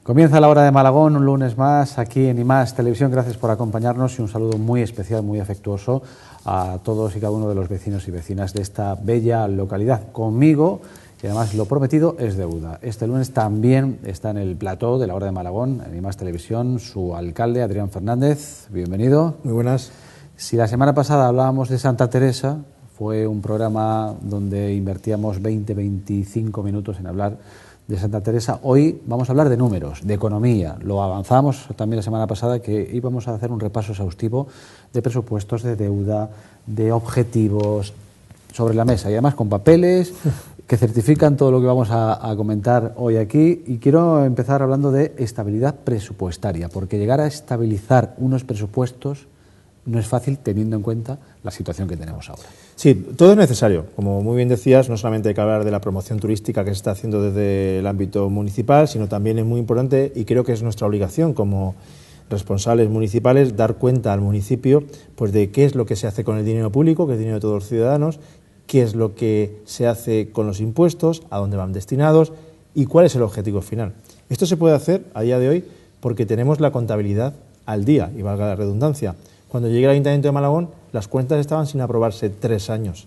Comienza la hora de Malagón, un lunes más, aquí en IMAX Televisión. Gracias por acompañarnos y un saludo muy especial, muy afectuoso a todos y cada uno de los vecinos y vecinas de esta bella localidad. Conmigo, y además lo prometido es deuda. Este lunes también está en el plató de la hora de Malagón, en IMAX Televisión, su alcalde, Adrián Fernández. Bienvenido. Muy buenas. Si la semana pasada hablábamos de Santa Teresa, fue un programa donde invertíamos 20-25 minutos en hablar de Santa Teresa. Hoy vamos a hablar de números, de economía. Lo avanzamos también la semana pasada, que íbamos a hacer un repaso exhaustivo de presupuestos, de deuda, de objetivos sobre la mesa y además con papeles que certifican todo lo que vamos a comentar hoy aquí. Y quiero empezar hablando de estabilidad presupuestaria, porque llegar a estabilizar unos presupuestos no es fácil teniendo en cuenta la situación que tenemos ahora. Sí, todo es necesario. Como muy bien decías, no solamente hay que hablar de la promoción turística que se está haciendo desde el ámbito municipal, sino también es muy importante, y creo que es nuestra obligación como responsables municipales, dar cuenta al municipio pues de qué es lo que se hace con el dinero público, que es dinero de todos los ciudadanos, qué es lo que se hace con los impuestos, a dónde van destinados y cuál es el objetivo final. Esto se puede hacer a día de hoy porque tenemos la contabilidad al día, y valga la redundancia. Cuando llegué al Ayuntamiento de Malagón, las cuentas estaban sin aprobarse 3 años.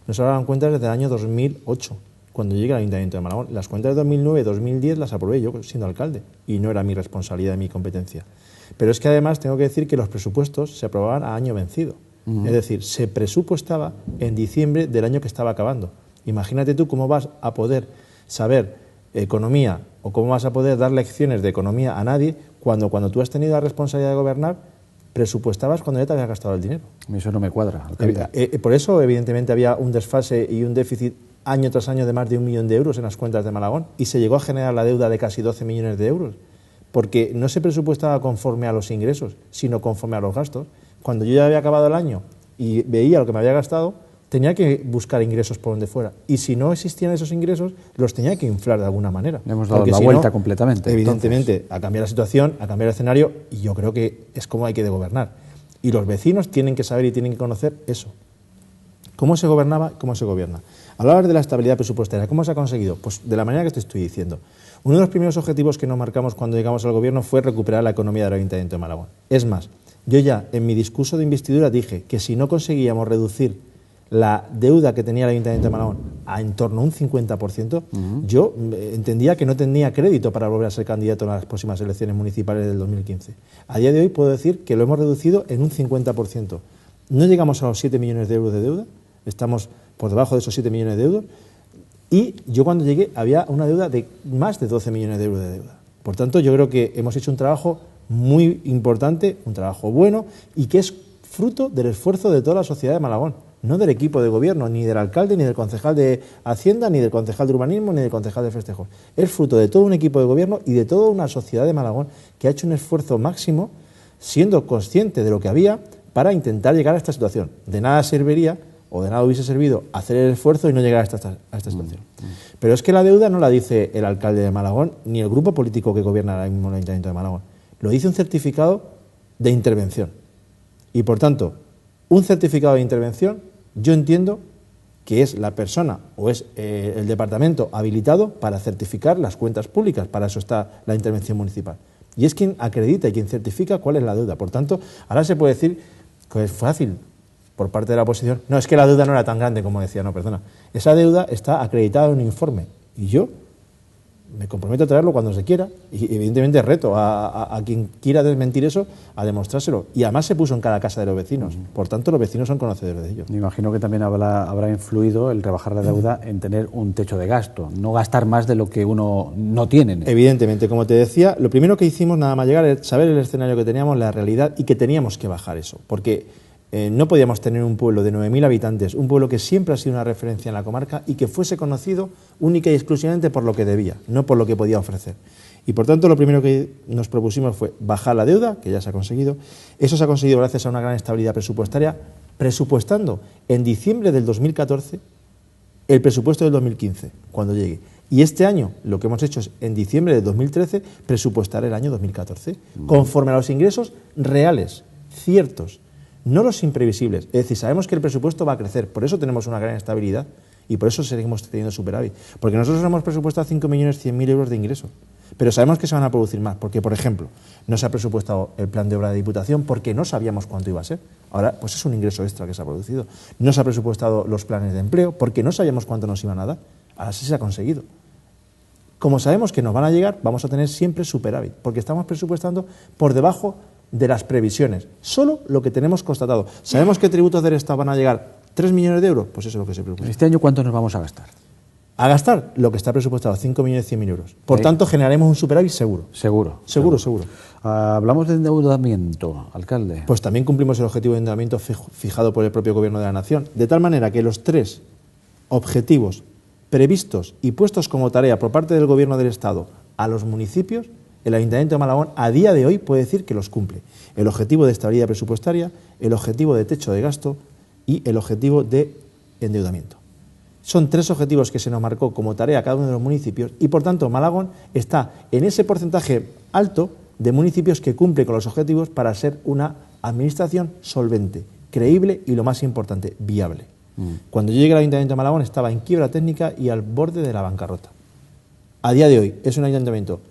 No se aprobaban cuentas desde el año 2008, cuando llegué al Ayuntamiento de Malagón. Las cuentas de 2009 y 2010 las aprobé yo siendo alcalde, y no era mi responsabilidad, mi competencia. Pero es que además tengo que decir que los presupuestos se aprobaban a año vencido. Es decir, se presupuestaba en diciembre del año que estaba acabando. Imagínate tú cómo vas a poder saber economía o cómo vas a poder dar lecciones de economía a nadie cuando tú has tenido la responsabilidad de gobernar, presupuestabas cuando ya te habías gastado el dinero. Eso no me cuadra. Por eso, evidentemente, había un desfase y un déficit año tras año de más de 1 millón de euros en las cuentas de Malagón, y se llegó a generar la deuda de casi 12 millones de euros, porque no se presupuestaba conforme a los ingresos, sino conforme a los gastos. Cuando yo ya había acabado el año y veía lo que me había gastado, tenía que buscar ingresos por donde fuera. Y si no existían esos ingresos, los tenía que inflar de alguna manera. Le hemos dado la vuelta completamente. Evidentemente, entonces, a cambiar la situación, a cambiar el escenario, y yo creo que es como hay que de gobernar. Y los vecinos tienen que saber y tienen que conocer eso. ¿Cómo se gobernaba? ¿Cómo se gobierna? Hablar de la estabilidad presupuestaria, ¿cómo se ha conseguido? Pues de la manera que te estoy diciendo. Uno de los primeros objetivos que nos marcamos cuando llegamos al gobierno fue recuperar la economía del Ayuntamiento de Malagón. Es más, yo ya en mi discurso de investidura dije que si no conseguíamos reducir la deuda que tenía el Ayuntamiento de Malagón a en torno a un 50%, yo entendía que no tenía crédito para volver a ser candidato en las próximas elecciones municipales del 2015. A día de hoy puedo decir que lo hemos reducido en un 50%. No llegamos a los 7 millones de euros de deuda, estamos por debajo de esos 7 millones de euros, y yo cuando llegué había una deuda de más de 12 millones de euros de deuda. Por tanto, yo creo que hemos hecho un trabajo muy importante, un trabajo bueno, y que es fruto del esfuerzo de toda la sociedad de Malagón, no del equipo de gobierno, ni del alcalde, ni del concejal de Hacienda, ni del concejal de Urbanismo, ni del concejal de Festejos. Es fruto de todo un equipo de gobierno y de toda una sociedad de Malagón que ha hecho un esfuerzo máximo, siendo consciente de lo que había, para intentar llegar a esta situación. De nada serviría, o de nada hubiese servido, hacer el esfuerzo y no llegar a esta situación. Pero es que la deuda no la dice el alcalde de Malagón, ni el grupo político que gobierna ahora mismo el Ayuntamiento de Malagón. Lo dice un certificado de intervención. Y por tanto, un certificado de intervención, yo entiendo que es la persona o es el departamento habilitado para certificar las cuentas públicas. Para eso está la intervención municipal. Y es quien acredita y quien certifica cuál es la deuda. Por tanto, ahora se puede decir que es fácil por parte de la oposición. No, es que la deuda no era tan grande como decía. No, perdona. Esa deuda está acreditada en un informe. Y yo me comprometo a traerlo cuando se quiera, y evidentemente reto a quien quiera desmentir eso a demostrárselo. Y además se puso en cada casa de los vecinos. Por tanto, los vecinos son conocedores de ello. Me imagino que también habrá influido el rebajar la deuda en tener un techo de gasto, no gastar más de lo que uno no tiene. Evidentemente, como te decía, lo primero que hicimos nada más llegar es saber el escenario que teníamos, la realidad, y que teníamos que bajar eso. Porque no podíamos tener un pueblo de 9.000 habitantes, un pueblo que siempre ha sido una referencia en la comarca y que fuese conocido única y exclusivamente por lo que debía, no por lo que podía ofrecer. Y por tanto, lo primero que nos propusimos fue bajar la deuda, que ya se ha conseguido. Eso se ha conseguido gracias a una gran estabilidad presupuestaria, presupuestando en diciembre del 2014 el presupuesto del 2015, cuando llegue. Y este año lo que hemos hecho es, en diciembre del 2013, presupuestar el año 2014, conforme a los ingresos reales, ciertos, no los imprevisibles. Es decir, sabemos que el presupuesto va a crecer, por eso tenemos una gran estabilidad y por eso seguimos teniendo superávit. Porque nosotros hemos presupuestado 5.100.000 euros de ingresos, pero sabemos que se van a producir más, porque, por ejemplo, no se ha presupuestado el plan de obra de Diputación porque no sabíamos cuánto iba a ser. Ahora, pues es un ingreso extra que se ha producido. No se ha presupuestado los planes de empleo porque no sabíamos cuánto nos iban a dar. Ahora sí se ha conseguido. Como sabemos que nos van a llegar, vamos a tener siempre superávit, porque estamos presupuestando por debajo de las previsiones, solo lo que tenemos constatado. ¿Sabemos que tributos del Estado van a llegar 3 millones de euros? Pues eso es lo que se preocupa. ¿Este año cuánto nos vamos a gastar? A gastar lo que está presupuestado, 5.100.000 euros. Por tanto, generaremos un superávit seguro. Seguro. Hablamos de endeudamiento, alcalde. Pues también cumplimos el objetivo de endeudamiento fijado por el propio Gobierno de la Nación, de tal manera que los 3 objetivos previstos y puestos como tarea por parte del Gobierno del Estado a los municipios, el Ayuntamiento de Malagón a día de hoy puede decir que los cumple. El objetivo de estabilidad presupuestaria, el objetivo de techo de gasto y el objetivo de endeudamiento. Son 3 objetivos que se nos marcó como tarea a cada uno de los municipios y, por tanto, Malagón está en ese porcentaje alto de municipios que cumple con los objetivos para ser una administración solvente, creíble y, lo más importante, viable. Cuando yo llegué al Ayuntamiento de Malagón estaba en quiebra técnica y al borde de la bancarrota. A día de hoy es un ayuntamiento,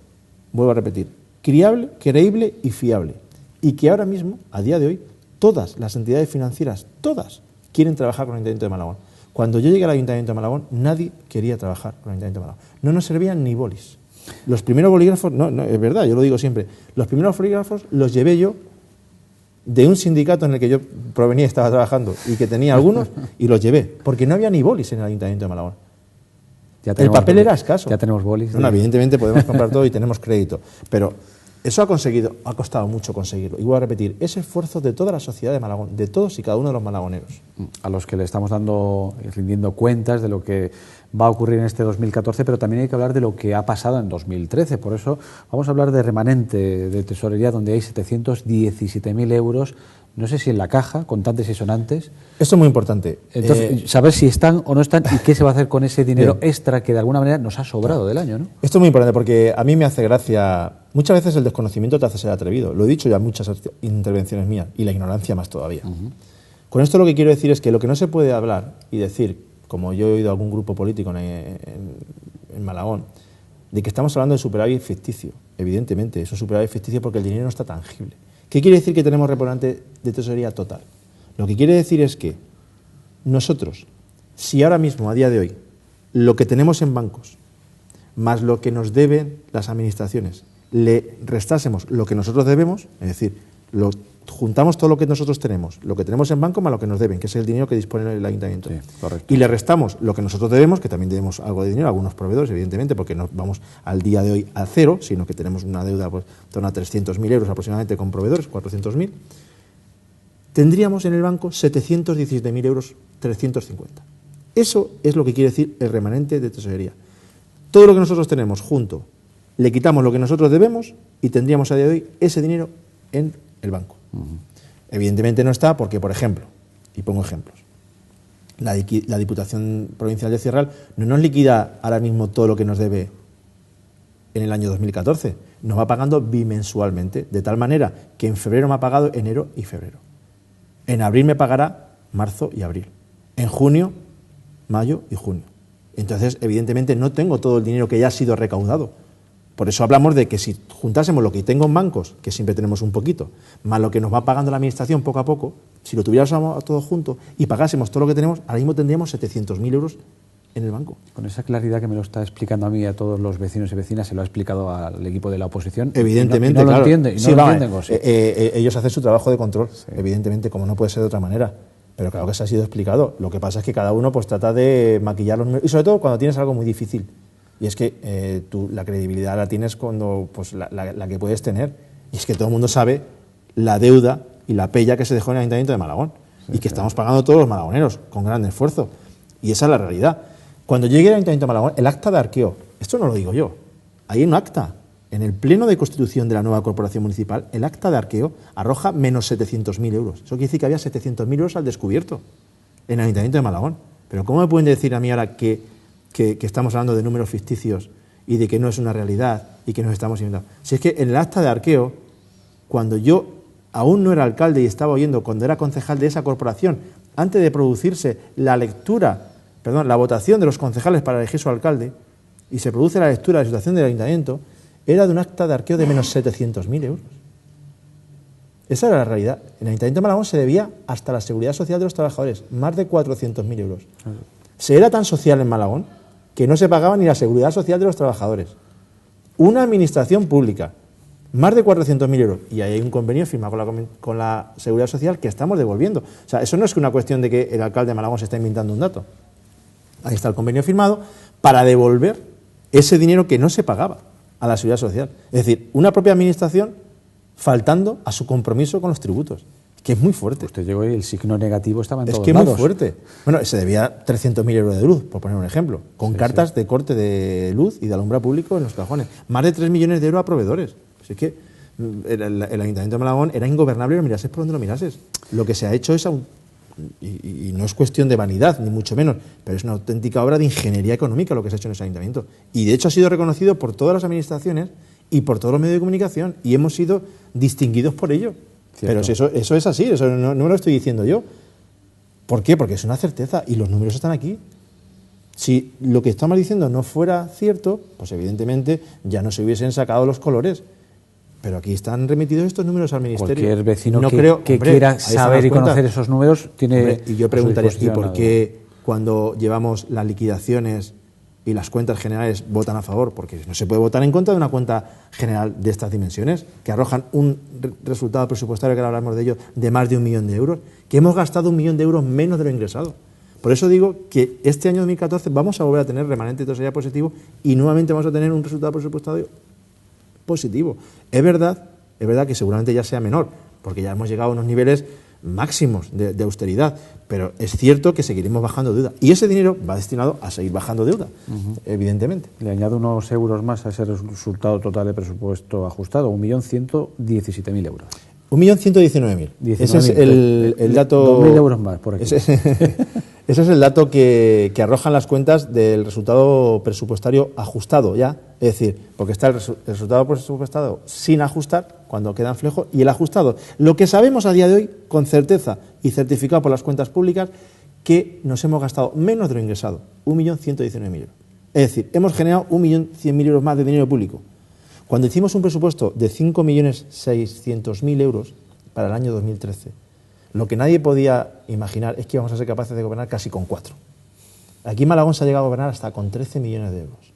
vuelvo a repetir, creíble y fiable. Y que ahora mismo, a día de hoy, todas las entidades financieras, todas, quieren trabajar con el Ayuntamiento de Malagón. Cuando yo llegué al Ayuntamiento de Malagón, nadie quería trabajar con el Ayuntamiento de Malagón. No nos servían ni bolis. Los primeros bolígrafos, no, es verdad, yo lo digo siempre, los primeros bolígrafos los llevé yo de un sindicato en el que yo provenía, estaba trabajando, y que tenía algunos, y los llevé, porque no había ni bolis en el Ayuntamiento de Malagón. El papel era escaso. Ya tenemos bolis. No, evidentemente podemos comprar todo y tenemos crédito, pero eso ha costado mucho conseguirlo. Y voy a repetir, ese esfuerzo de toda la sociedad de Malagón, de todos y cada uno de los malagoneros. A los que le estamos rindiendo cuentas de lo que va a ocurrir en este 2014, pero también hay que hablar de lo que ha pasado en 2013. Por eso vamos a hablar de remanente de tesorería, donde hay 717.000 euros, no sé si en la caja, contantes y sonantes. Esto es muy importante. Entonces, saber si están o no están y qué se va a hacer con ese dinero extra que de alguna manera nos ha sobrado del año, ¿no? Esto es muy importante porque a mí me hace gracia. Muchas veces el desconocimiento te hace ser atrevido. Lo he dicho ya en muchas intervenciones mías, y la ignorancia más todavía. Con esto lo que quiero decir es que lo que no se puede hablar y decir, como yo he oído a algún grupo político en Malagón, de que estamos hablando de superávit ficticio. Evidentemente, es un superávit ficticio porque el dinero no está tangible. ¿Qué quiere decir que tenemos remanente de tesorería total? Lo que quiere decir es que nosotros, si ahora mismo, a día de hoy, lo que tenemos en bancos, más lo que nos deben las administraciones, le restásemos lo que nosotros debemos, es decir, juntamos todo lo que nosotros tenemos, lo que tenemos en banco más lo que nos deben, que es el dinero que dispone el ayuntamiento. Sí, correcto. Y le restamos lo que nosotros debemos, que también debemos algo de dinero a algunos proveedores, evidentemente, porque no vamos al día de hoy a cero, sino que tenemos una deuda pues, de torno a 300.000 euros aproximadamente con proveedores, 400.000, tendríamos en el banco 717.000 euros 350. Eso es lo que quiere decir el remanente de tesorería. Todo lo que nosotros tenemos junto, le quitamos lo que nosotros debemos y tendríamos a día de hoy ese dinero en el banco. Evidentemente no está porque, por ejemplo, y pongo ejemplos, la Diputación Provincial de Cierral no nos liquida ahora mismo todo lo que nos debe en el año 2014, nos va pagando bimensualmente, de tal manera que en febrero me ha pagado enero y febrero. En abril me pagará marzo y abril. En junio, mayo y junio. Entonces, evidentemente, no tengo todo el dinero que ya ha sido recaudado. Por eso hablamos de que si juntásemos lo que tengo en bancos, que siempre tenemos un poquito, más lo que nos va pagando la Administración poco a poco, si lo tuviéramos todo junto y pagásemos todo lo que tenemos, ahora mismo tendríamos 700.000 euros en el banco. Con esa claridad que me lo está explicando a mí y a todos los vecinos y vecinas, se lo ha explicado al equipo de la oposición. Evidentemente, y no claro. Lo entiende, y no sí, lo entienden. Sí. Ellos hacen su trabajo de control, sí. Evidentemente, como no puede ser de otra manera. Pero claro que se ha sido explicado. Lo que pasa es que cada uno pues trata de maquillar los números. Y sobre todo cuando tienes algo muy difícil. Y es que tú la credibilidad la tienes cuando pues la que puedes tener. Y es que todo el mundo sabe la deuda y la pella que se dejó en el Ayuntamiento de Malagón. Sí, y que estamos pagando todos los malagoneros con gran esfuerzo. Y esa es la realidad. Cuando llegue al Ayuntamiento de Malagón, el acta de arqueo, esto no lo digo yo, hay un acta. En el pleno de constitución de la nueva corporación municipal, el acta de arqueo arroja menos 700.000 euros. Eso quiere decir que había 700.000 euros al descubierto en el Ayuntamiento de Malagón. Pero ¿cómo me pueden decir a mí ahora que estamos hablando de números ficticios y de que no es una realidad y que nos estamos inventando? Si es que en el acta de arqueo, cuando yo aún no era alcalde y estaba oyendo, cuando era concejal de esa corporación, antes de producirse la lectura, la votación de los concejales para elegir su alcalde y se produce la lectura de la situación del ayuntamiento, era de un acta de arqueo de menos 700.000 euros. Esa era la realidad. En el Ayuntamiento de Malagón se debía hasta la seguridad social de los trabajadores, más de 400.000 euros. Se era tan social en Malagón que no se pagaba ni la seguridad social de los trabajadores. Una administración pública, más de 400.000 euros. Y ahí hay un convenio firmado con la seguridad social que estamos devolviendo. O sea, eso no es una cuestión de que el alcalde de Malagón se está inventando un dato. Ahí está el convenio firmado para devolver ese dinero que no se pagaba a la seguridad social. Es decir, una propia administración faltando a su compromiso con los tributos. Que es muy fuerte. Usted llegó y el signo negativo estaba en todos lados. Es que es muy fuerte. Bueno, se debía 300.000 euros de luz, por poner un ejemplo, con cartas de corte de luz y de alumbrado público en los cajones. Más de 3 millones de euros a proveedores. Así que el Ayuntamiento de Malagón era ingobernable, lo mirases por donde lo mirases. Lo que se ha hecho es, y no es cuestión de vanidad, ni mucho menos, pero es una auténtica obra de ingeniería económica lo que se ha hecho en ese ayuntamiento. Y de hecho ha sido reconocido por todas las administraciones y por todos los medios de comunicación, y hemos sido distinguidos por ello. Cierto. Pero si eso es así, eso no me lo estoy diciendo yo. ¿Por qué? Porque es una certeza y los números están aquí. Si lo que estamos diciendo no fuera cierto, pues evidentemente ya no se hubiesen sacado los colores. Pero aquí están remitidos estos números al Ministerio. Cualquier vecino que quiera saber y conocer esos números tiene... Hombre, y yo preguntaría, ¿y por qué cuando llevamos las liquidaciones y las cuentas generales votan a favor? Porque no se puede votar en contra de una cuenta general de estas dimensiones, que arrojan un resultado presupuestario, que ahora hablamos de ello, de más de 1 millón de euros, que hemos gastado 1 millón de euros menos de lo ingresado. Por eso digo que este año 2014 vamos a volver a tener remanente de tesorería positivo y nuevamente vamos a tener un resultado presupuestario positivo. Es verdad que seguramente ya sea menor, porque ya hemos llegado a unos niveles máximos de austeridad, pero es cierto que seguiremos bajando deuda y ese dinero va destinado a seguir bajando deuda, evidentemente. Le añado unos euros más a ese resultado total de presupuesto ajustado, 1.117.000 euros. 1.119.000. Ese es el dato. 2.000 euros más por aquí. Ese es el dato que arrojan las cuentas del resultado presupuestario ajustado ya. Es decir, porque está el resultado presupuestario sin ajustar, cuando quedan flejos, y el ajustado. Lo que sabemos a día de hoy, con certeza y certificado por las cuentas públicas, que nos hemos gastado menos de lo ingresado, 1.119.000 euros. Es decir, hemos generado 1.100.000 euros más de dinero público. Cuando hicimos un presupuesto de 5.600.000 euros para el año 2013, lo que nadie podía imaginar es que íbamos a ser capaces de gobernar casi con 4. Aquí en Malagón se ha llegado a gobernar hasta con 13 millones de euros.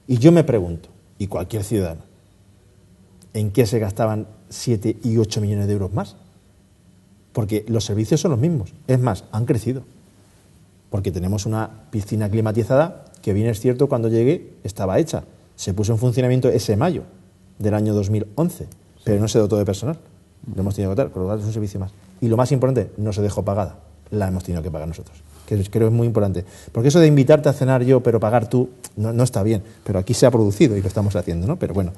Y yo me pregunto, y cualquier ciudadano, ¿en qué se gastaban 7 y 8 millones de euros más? Porque los servicios son los mismos. Es más, han crecido. Porque tenemos una piscina climatizada que, bien es cierto, cuando llegué estaba hecha. Se puso en funcionamiento ese mayo del año 2011, pero no se dotó de personal. Lo hemos tenido que dotar, con lo cual es un servicio más. Y lo más importante, no se dejó pagada. La hemos tenido que pagar nosotros, que creo que es muy importante. Porque eso de invitarte a cenar yo, pero pagar tú, no está bien. Pero aquí se ha producido y lo estamos haciendo, ¿no? Pero bueno,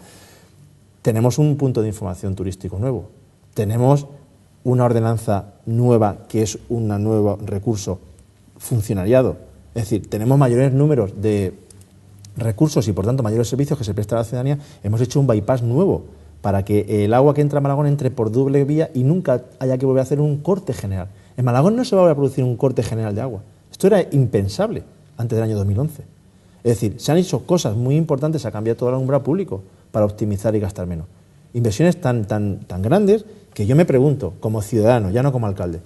tenemos un punto de información turístico nuevo. Tenemos una ordenanza nueva, que es un nuevo recurso funcionariado. Es decir, tenemos mayores números de recursos y, por tanto, mayores servicios que se prestan a la ciudadanía. Hemos hecho un bypass nuevo para que el agua que entra a Malagón entre por doble vía y nunca haya que volver a hacer un corte general. En Malagón no se va a volver a producir un corte general de agua. Esto era impensable antes del año 2011. Es decir, se han hecho cosas muy importantes, se ha cambiado todo el alumbrado público para optimizar y gastar menos. Inversiones tan grandes que yo me pregunto, como ciudadano, ya no como alcalde,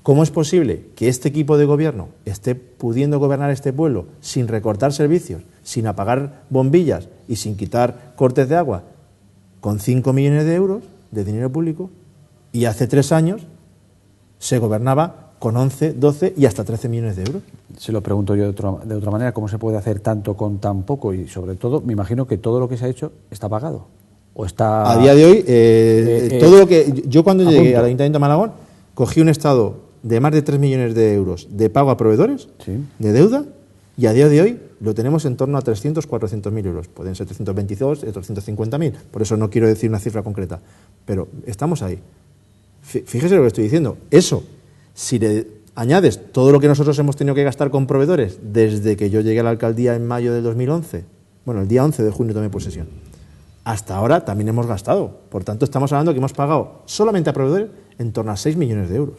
¿cómo es posible que este equipo de gobierno esté pudiendo gobernar este pueblo sin recortar servicios, sin apagar bombillas y sin quitar cortes de agua, con 5 millones de euros de dinero público, y hace 3 años se gobernaba con 11, 12 y hasta 13 millones de euros? Se lo pregunto yo de otra manera, ¿cómo se puede hacer tanto con tan poco? Y sobre todo, me imagino que todo lo que se ha hecho está pagado. ¿O está a día de hoy, todo lo que yo cuando llegué al Ayuntamiento de Malagón, cogí un estado de más de 3 millones de euros de pago a proveedores, de deuda, y a día de hoy lo tenemos en torno a 300, 400.000 euros. Pueden ser 322, 350.000, por eso no quiero decir una cifra concreta, pero estamos ahí. Fíjese lo que estoy diciendo. Eso, si le añades todo lo que nosotros hemos tenido que gastar con proveedores desde que yo llegué a la alcaldía en mayo del 2011, bueno, el día 11 de junio tomé posesión, hasta ahora también hemos gastado. Por tanto, estamos hablando que hemos pagado solamente a proveedores en torno a 6 millones de euros.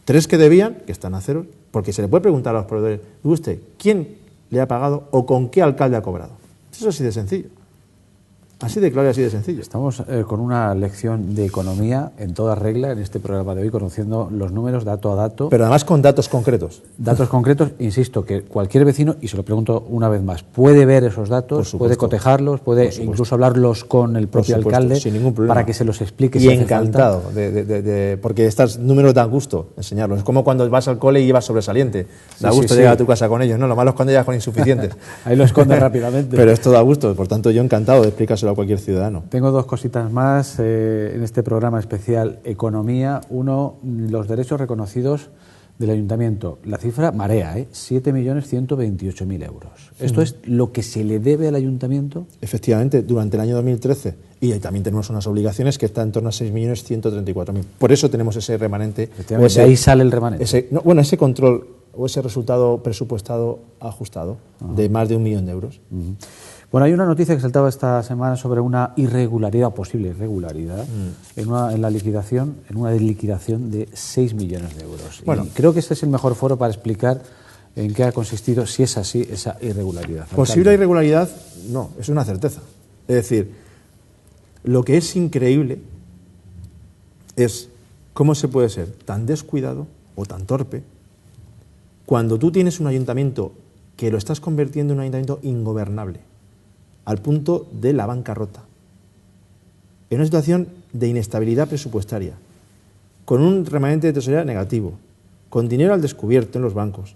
3 que debían, que están a cero, Porque se le puede preguntar a los proveedores, usted, ¿quién le ha pagado o con qué alcalde ha cobrado? Eso es así de sencillo. Así de claro y así de sencillo. Estamos con una lección de economía en toda regla en este programa de hoy, conociendo los números dato a dato. Pero además con datos concretos. Datos concretos, insisto, que cualquier vecino, y se lo pregunto una vez más, puede ver esos datos, puede cotejarlos, puede incluso hablarlos con el propio alcalde sin ningún problema. Para que se los explique. Y si encantado, porque estos números dan gusto enseñarlos. Es como cuando vas al cole y llevas sobresaliente. Da gusto llegar a tu casa con ellos, ¿no? Lo malo es cuando llegas con insuficientes. Ahí lo escondes rápidamente. Pero esto da gusto, por tanto yo encantado de explicárselo a cualquier ciudadano. Tengo dos cositas más en este programa especial Economía. Uno, los derechos reconocidos del Ayuntamiento. La cifra marea, 7.128.000 euros. ¿Esto es lo que se le debe al Ayuntamiento? Efectivamente, durante el año 2013. Y también tenemos unas obligaciones que están en torno a 6.134.000. Por eso tenemos ese remanente. De ahí sale el remanente. Ese control o ese resultado presupuestado ajustado de más de 1 millón de euros. Bueno, hay una noticia que saltaba esta semana sobre una irregularidad, posible irregularidad, en una liquidación de 6 millones de euros. Bueno, y creo que este es el mejor foro para explicar en qué ha consistido, si es así, esa irregularidad. Posible irregularidad, no, es una certeza. Es decir, lo que es increíble es cómo se puede ser tan descuidado o tan torpe cuando tú tienes un ayuntamiento que lo estás convirtiendo en un ayuntamiento ingobernable, al punto de la bancarrota, en una situación de inestabilidad presupuestaria, con un remanente de tesorería negativo, con dinero al descubierto en los bancos,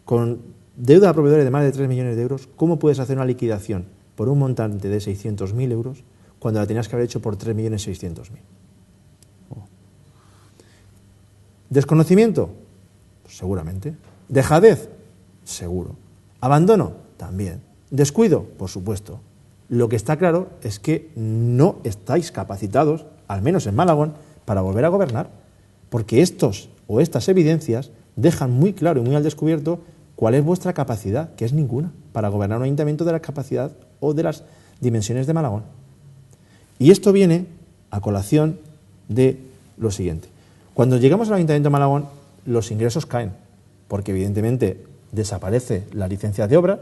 con deuda a proveedores de más de 3 millones de euros. ¿Cómo puedes hacer una liquidación por un montante de 600.000 euros cuando la tenías que haber hecho por 3.600.000? ¿Desconocimiento? Pues seguramente. ¿Dejadez? Seguro. ¿Abandono? También. ¿Descuido? Por supuesto. Lo que está claro es que no estáis capacitados, al menos en Malagón, para volver a gobernar, porque estas evidencias dejan muy claro y muy al descubierto cuál es vuestra capacidad, que es ninguna, para gobernar un ayuntamiento de la capacidad o de las dimensiones de Malagón. Y esto viene a colación de lo siguiente. Cuando llegamos al Ayuntamiento de Malagón, los ingresos caen, porque evidentemente desaparece la licencia de obra.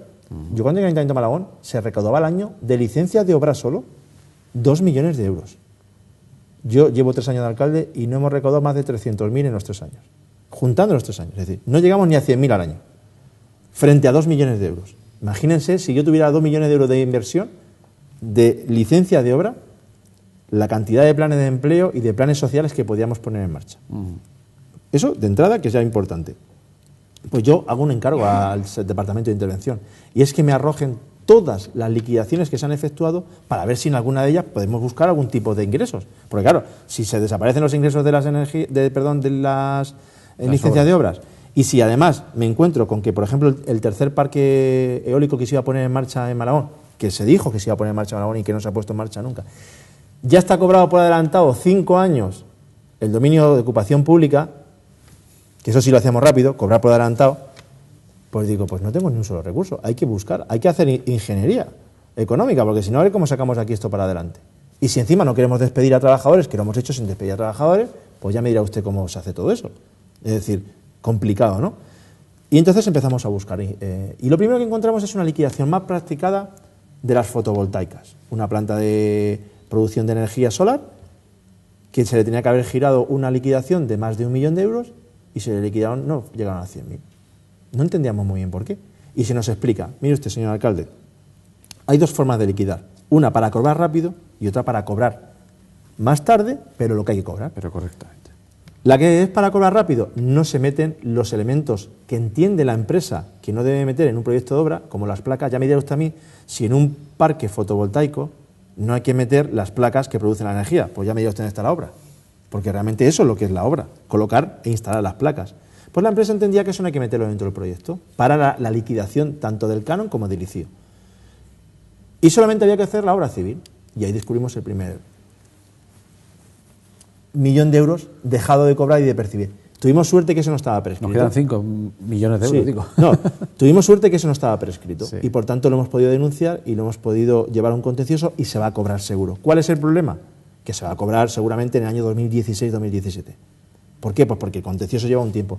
Yo cuando llegué al Ayuntamiento de Malagón se recaudaba al año de licencias de obra solo 2 millones de euros. Yo llevo 3 años de alcalde y no hemos recaudado más de 300.000 en los 3 años, juntando los 3 años. Es decir, no llegamos ni a 100.000 al año, frente a 2 millones de euros. Imagínense si yo tuviera 2 millones de euros de inversión, de licencia de obra, la cantidad de planes de empleo y de planes sociales que podíamos poner en marcha. Eso, de entrada, que es ya importante. Pues yo hago un encargo al Departamento de Intervención, y es que me arrojen todas las liquidaciones que se han efectuado para ver si en alguna de ellas podemos buscar algún tipo de ingresos. Porque claro, si se desaparecen los ingresos de las licencias de obras, y si además me encuentro con que, por ejemplo, el tercer parque eólico que se iba a poner en marcha en Malagón, que se dijo que se iba a poner en marcha en Malagón y que no se ha puesto en marcha nunca, ya está cobrado por adelantado 5 años el dominio de ocupación pública, que eso sí lo hacíamos rápido, cobrar por adelantado, pues digo, pues no tengo ni un solo recurso, hay que buscar, hay que hacer ingeniería económica, porque si no, a ver cómo sacamos aquí esto para adelante. Y si encima no queremos despedir a trabajadores, que lo hemos hecho sin despedir a trabajadores, pues ya me dirá usted cómo se hace todo eso. Es decir, complicado, ¿no? Y entonces empezamos a buscar. Y lo primero que encontramos es una liquidación más practicada de las fotovoltaicas. Una planta de producción de energía solar, que se le tenía que haber girado una liquidación de más de 1 millón de euros, y se le liquidaron, no llegaron a 100.000. No entendíamos muy bien por qué. Y se nos explica, mire usted, señor alcalde, hay 2 formas de liquidar. Una para cobrar rápido y otra para cobrar más tarde, pero lo que hay que cobrar. Pero correctamente. La que es para cobrar rápido, no se meten los elementos que entiende la empresa que no debe meter en un proyecto de obra, como las placas. Ya me dirá usted a mí, si en un parque fotovoltaico no hay que meter las placas que producen la energía, pues ya me dirá usted dónde está la obra. Porque realmente eso es lo que es la obra, colocar e instalar las placas. Pues la empresa entendía que eso no hay que meterlo dentro del proyecto, para la liquidación tanto del canon como del ICIO. Y solamente había que hacer la obra civil. Y ahí descubrimos el primer 1 millón de euros dejado de cobrar y de percibir. Tuvimos suerte que eso no estaba prescrito. Nos quedan 5 millones de euros, sí. digo. No, tuvimos suerte que eso no estaba prescrito. Sí. Y por tanto lo hemos podido denunciar y lo hemos podido llevar a un contencioso y se va a cobrar seguro. ¿Cuál es el problema? Que se va a cobrar seguramente en el año 2016-2017. ¿Por qué? Pues porque el contencioso lleva un tiempo.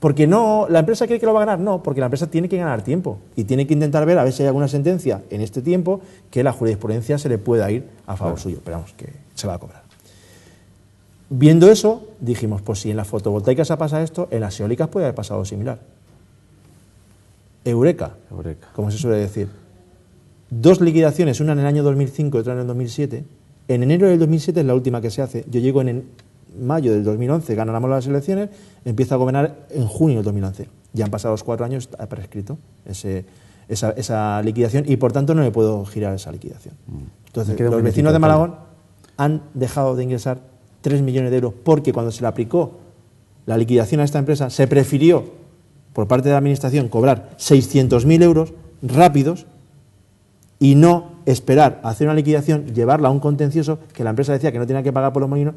Porque no, la empresa cree que lo va a ganar, no, porque la empresa tiene que ganar tiempo y tiene que intentar ver a ver si hay alguna sentencia en este tiempo que la jurisprudencia se le pueda ir a favor suyo, pero vamos, que se va a cobrar. Viendo eso, dijimos, pues si en las fotovoltaicas ha pasado esto, en las eólicas puede haber pasado similar. Eureka, como se suele decir. 2 liquidaciones, una en el año 2005 y otra en el 2007. En enero del 2007 es la última que se hace. Yo llego en mayo del 2011, ganamos las elecciones, empiezo a gobernar en junio del 2011. Ya han pasado los 4 años, ha prescrito esa liquidación y por tanto no le puedo girar esa liquidación. Entonces, los vecinos de Malagón han dejado de ingresar 3 millones de euros porque cuando se le aplicó la liquidación a esta empresa se prefirió por parte de la administración cobrar 600.000 euros rápidos y no esperar a hacer una liquidación, llevarla a un contencioso que la empresa decía que no tenía que pagar por los molinos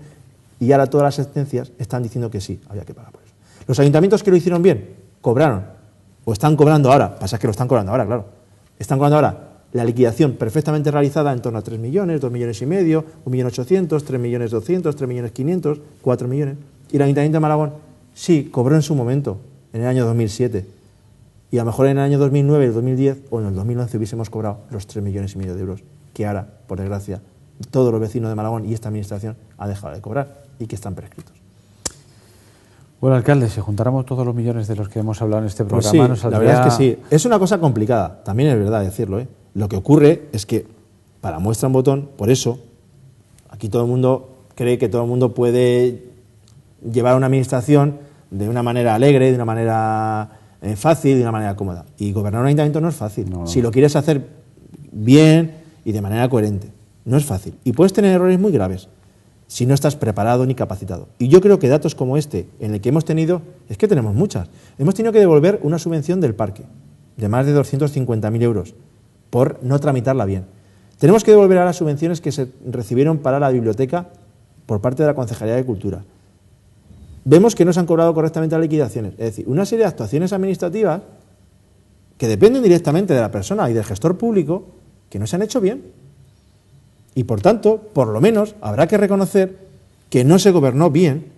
y ahora todas las sentencias están diciendo que sí, había que pagar por eso. Los ayuntamientos que lo hicieron bien, cobraron, o están cobrando ahora, pasa que lo están cobrando ahora, claro, están cobrando ahora la liquidación perfectamente realizada en torno a 3 millones, 2 millones y medio, 1.800.000, 3.200.000, 3.500.000, 4 millones. Y el Ayuntamiento de Malagón sí cobró en su momento, en el año 2007. Y a lo mejor en el año 2009, el 2010 o en el 2011 hubiésemos cobrado los 3 millones y medio de euros que ahora, por desgracia, todos los vecinos de Malagón y esta administración han dejado de cobrar y que están prescritos. Bueno, alcalde, si juntáramos todos los millones de los que hemos hablado en este programa, pues sí, nos saldría... la verdad es que sí. Es una cosa complicada, también es verdad decirlo, ¿eh? Lo que ocurre es que, para muestra un botón, por eso, aquí todo el mundo cree que todo el mundo puede llevar una administración de una manera alegre, de una manera fácil, de una manera cómoda. Y gobernar un ayuntamiento no es fácil. No. Si lo quieres hacer bien y de manera coherente, no es fácil. Y puedes tener errores muy graves si no estás preparado ni capacitado. Y yo creo que datos como este, en el que hemos tenido, es que tenemos muchas. Hemos tenido que devolver una subvención del parque de más de 250.000 euros por no tramitarla bien. Tenemos que devolver ahora subvenciones que se recibieron para la biblioteca por parte de la Concejalía de Cultura. Vemos que no se han cobrado correctamente las liquidaciones. Es decir, una serie de actuaciones administrativas que dependen directamente de la persona y del gestor público que no se han hecho bien. Y por tanto, por lo menos, habrá que reconocer que no se gobernó bien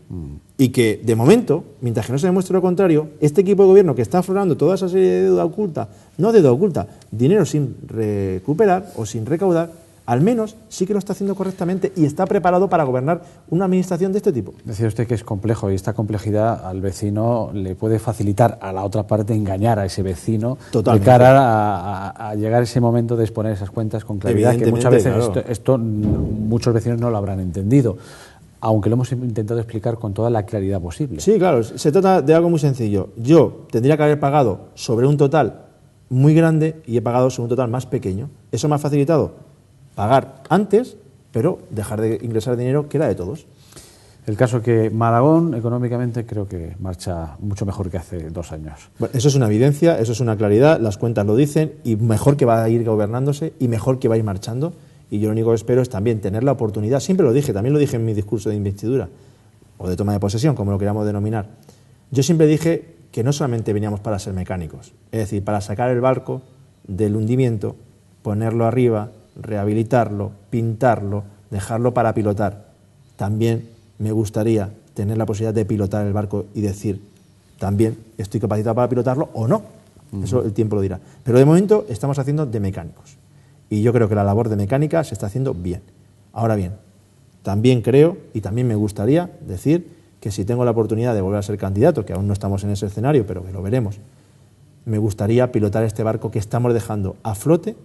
y que, de momento, mientras que no se demuestre lo contrario, este equipo de gobierno que está aflorando toda esa serie de deuda oculta, no deuda oculta, dinero sin recuperar o sin recaudar, al menos sí que lo está haciendo correctamente y está preparado para gobernar una administración de este tipo. Decía usted que es complejo y esta complejidad al vecino le puede facilitar a la otra parte engañar a ese vecino. Totalmente. De cara a llegar ese momento de exponer esas cuentas con claridad, que muchas veces claro. esto muchos vecinos no lo habrán entendido, aunque lo hemos intentado explicar con toda la claridad posible. Sí, claro, se trata de algo muy sencillo. Yo tendría que haber pagado sobre un total muy grande y he pagado sobre un total más pequeño. ¿Eso me ha facilitado? Pagar antes, pero dejar de ingresar dinero que era de todos. El caso que Malagón, económicamente, creo que marcha mucho mejor que hace 2 años. Bueno, eso es una evidencia, eso es una claridad, las cuentas lo dicen, y mejor que va a ir gobernándose y mejor que va a ir marchando. Y yo lo único que espero es también tener la oportunidad, siempre lo dije, también lo dije en mi discurso de investidura, o de toma de posesión, como lo queramos denominar. Yo siempre dije que no solamente veníamos para ser mecánicos, es decir, para sacar el barco del hundimiento, ponerlo arriba, rehabilitarlo, pintarlo, dejarlo para pilotar. También me gustaría tener la posibilidad de pilotar el barco y decir, también estoy capacitado para pilotarlo o no. Eso el tiempo lo dirá. Pero de momento estamos haciendo de mecánicos. Y yo creo que la labor de mecánica se está haciendo bien. Ahora bien, también creo y también me gustaría decir que si tengo la oportunidad de volver a ser candidato, que aún no estamos en ese escenario, pero que lo veremos, me gustaría pilotar este barco que estamos dejando a flote,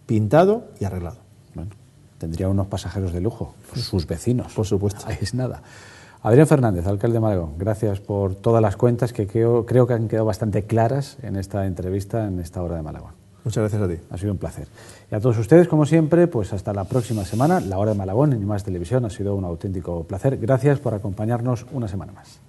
pintado y arreglado. Bueno, tendría unos pasajeros de lujo, sus vecinos. Por supuesto. Ahí es nada. Adrián Fernández, alcalde de Malagón, gracias por todas las cuentas que creo que han quedado bastante claras en esta entrevista, en esta hora de Malagón. Muchas gracias a ti. Ha sido un placer. Y a todos ustedes, como siempre, pues hasta la próxima semana, la hora de Malagón en Más Televisión. Ha sido un auténtico placer. Gracias por acompañarnos una semana más.